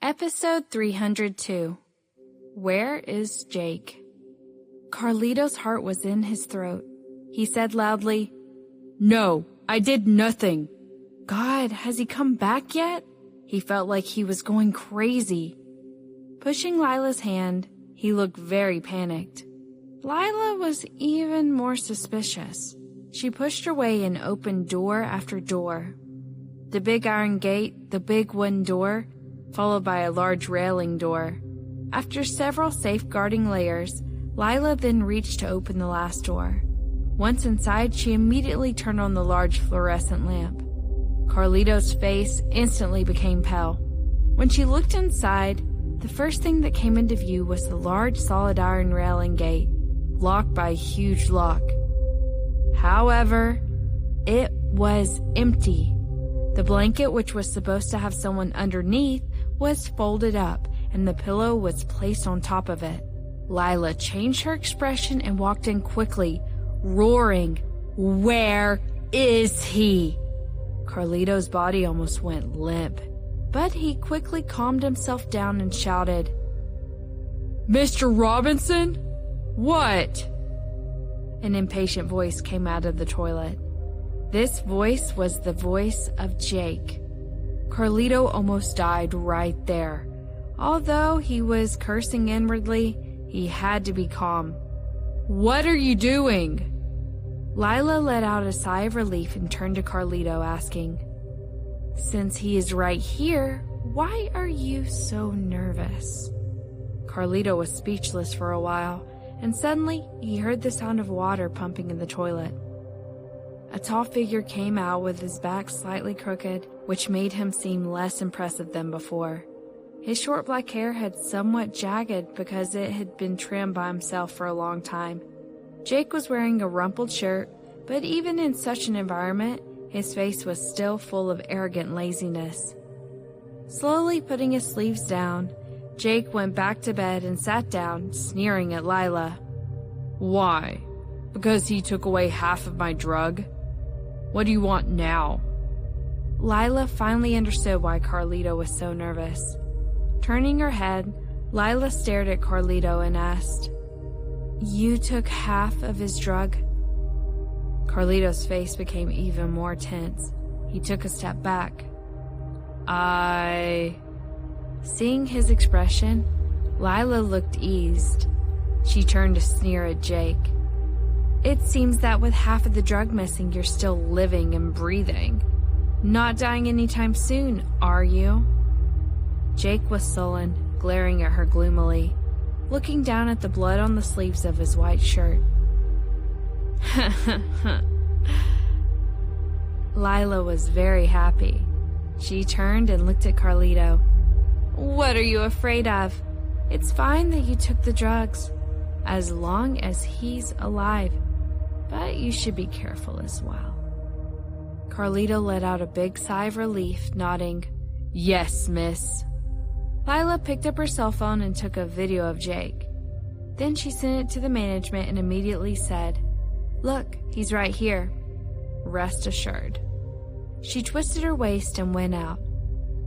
Episode 302. Where is Jake? Carlito's heart was in his throat. He said loudly, "No, I did nothing." God, has he come back yet? He felt like he was going crazy. Pushing Lila's hand, he looked very panicked. Lila was even more suspicious. She pushed her way and opened door after door. The big iron gate, the big wooden door, followed by a large railing door. After several safeguarding layers, Lila then reached to open the last door. Once inside, she immediately turned on the large fluorescent lamp. Carlito's face instantly became pale. When she looked inside, the first thing that came into view was the large solid iron railing gate, locked by a huge lock. However, it was empty. The blanket, which was supposed to have someone underneath, was folded up, and the pillow was placed on top of it. Lila changed her expression and walked in quickly, roaring, "Where is he?" Carlito's body almost went limp, but he quickly calmed himself down and shouted, "Mr. Robinson? What?" An impatient voice came out of the toilet. This voice was the voice of Jake. Carlito almost died right there. Although he was cursing inwardly, he had to be calm. "What are you doing?" Lila let out a sigh of relief and turned to Carlito, asking, "Since he is right here, why are you so nervous?" Carlito was speechless for a while, and suddenly he heard the sound of water pumping in the toilet. A tall figure came out with his back slightly crooked, which made him seem less impressive than before. His short black hair had somewhat jagged because it had been trimmed by himself for a long time. Jake was wearing a rumpled shirt, but even in such an environment, his face was still full of arrogant laziness. Slowly putting his sleeves down, Jake went back to bed and sat down, sneering at Lila. "Why? Because he took away half of my drug? What do you want now?" Lila finally understood why Carlito was so nervous. Turning her head, Lila stared at Carlito and asked, "You took half of his drug?" Carlito's face became even more tense. He took a step back. Seeing his expression, Lila looked eased. She turned to sneer at Jake. "It seems that with half of the drug missing, you're still living and breathing. Not dying anytime soon, are you?" Jake was sullen, glaring at her gloomily, looking down at the blood on the sleeves of his white shirt. Lila was very happy. She turned and looked at Carlito. "What are you afraid of? It's fine that you took the drugs, as long as he's alive. But you should be careful as well." Carlito let out a big sigh of relief, nodding, "Yes, miss." Lila picked up her cell phone and took a video of Jake. Then she sent it to the management and immediately said, "Look, he's right here. Rest assured." She twisted her waist and went out.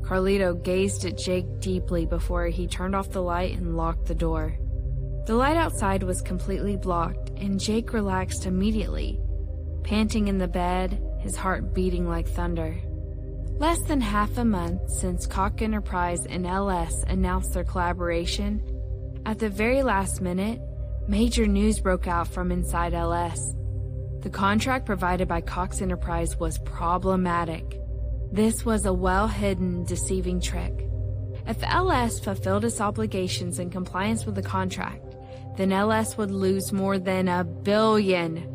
Carlito gazed at Jake deeply before he turned off the light and locked the door. The light outside was completely blocked, and Jake relaxed immediately, panting in the bed, his heart beating like thunder. Less than half a month since Koch Enterprise and LS announced their collaboration, at the very last minute, major news broke out from inside LS. The contract provided by Koch Enterprise was problematic. This was a well-hidden, deceiving trick. If LS fulfilled its obligations in compliance with the contract, then LS would lose more than $1 billion.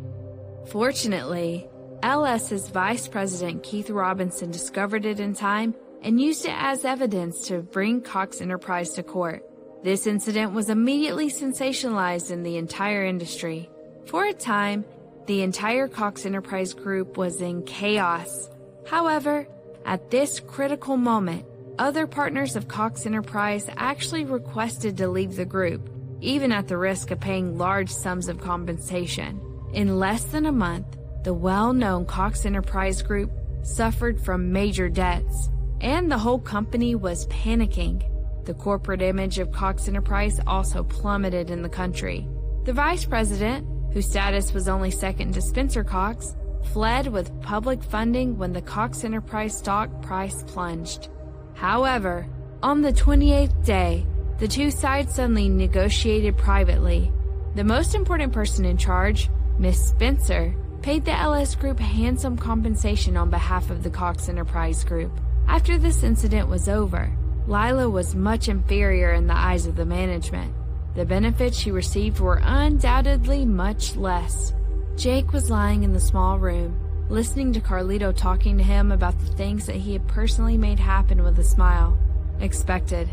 Fortunately, LS's Vice President Keith Robinson discovered it in time and used it as evidence to bring Koch Enterprise to court. This incident was immediately sensationalized in the entire industry. For a time, the entire Koch Enterprise group was in chaos. However, at this critical moment, other partners of Koch Enterprise actually requested to leave the group, even at the risk of paying large sums of compensation. In less than a month, the well-known Koch Enterprise group suffered from major debts, and the whole company was panicking. The corporate image of Cox Enterprise also plummeted in the country. The vice president, whose status was only second to Spencer Cox, fled with public funding when the Cox Enterprise stock price plunged. However, on the 28th day, the two sides suddenly negotiated privately. The most important person in charge, Miss Spencer, paid the LS Group handsome compensation on behalf of the Cox Enterprise Group. After this incident was over, Lila was much inferior in the eyes of the management. The benefits she received were undoubtedly much less. Jake was lying in the small room, listening to Carlito talking to him about the things that he had personally made happen with a smile. Expected.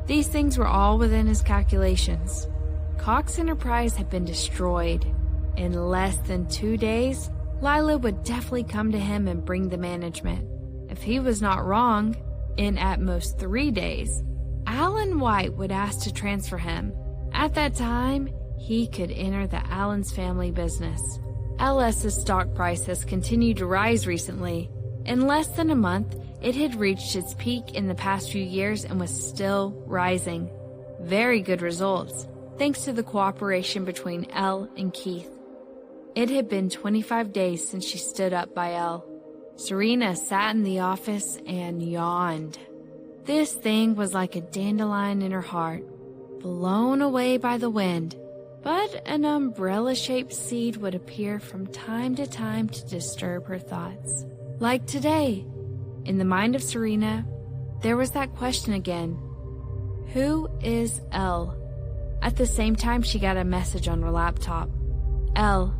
These things were all within his calculations. Cox Enterprise had been destroyed. In less than 2 days, Lila would definitely come to him and bring the management. If he was not wrong, in at most 3 days, Alan White would ask to transfer him. At that time, he could enter the Allen's family business. LS's stock price has continued to rise recently. In less than a month, it had reached its peak in the past few years and was still rising. Very good results, thanks to the cooperation between Elle and Keith. It had been 25 days since she stood up by Elle. Serena sat in the office and yawned. This thing was like a dandelion in her heart, blown away by the wind. But an umbrella-shaped seed would appear from time to time to disturb her thoughts. Like today, in the mind of Serena, there was that question again. Who is Elle? At the same time, she got a message on her laptop. Elle.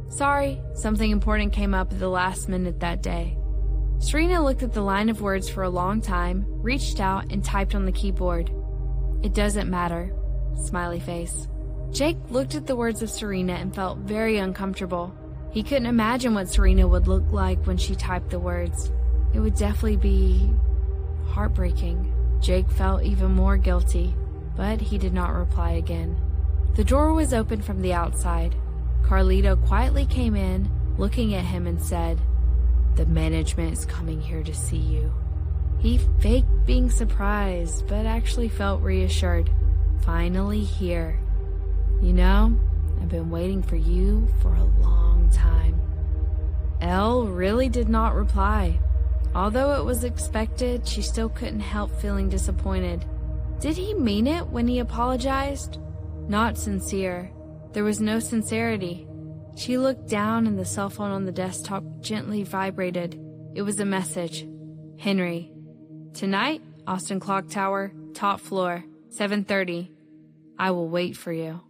Sorry, something important came up at the last minute that day. Serena looked at the line of words for a long time, reached out, and typed on the keyboard. It doesn't matter. Smiley face. Jake looked at the words of Serena and felt very uncomfortable. He couldn't imagine what Serena would look like when she typed the words. It would definitely be heartbreaking. Jake felt even more guilty, but he did not reply again. The door was open from the outside. Carlito quietly came in, looking at him and said, "The management is coming here to see you." He faked being surprised, but actually felt reassured. Finally here. You know, I've been waiting for you for a long time. Elle really did not reply. Although it was expected, she still couldn't help feeling disappointed. Did he mean it when he apologized? Not sincere. There was no sincerity. She looked down and the cell phone on the desktop gently vibrated. It was a message. Henry. Tonight, Austin Clock Tower, top floor, 7:30. I will wait for you.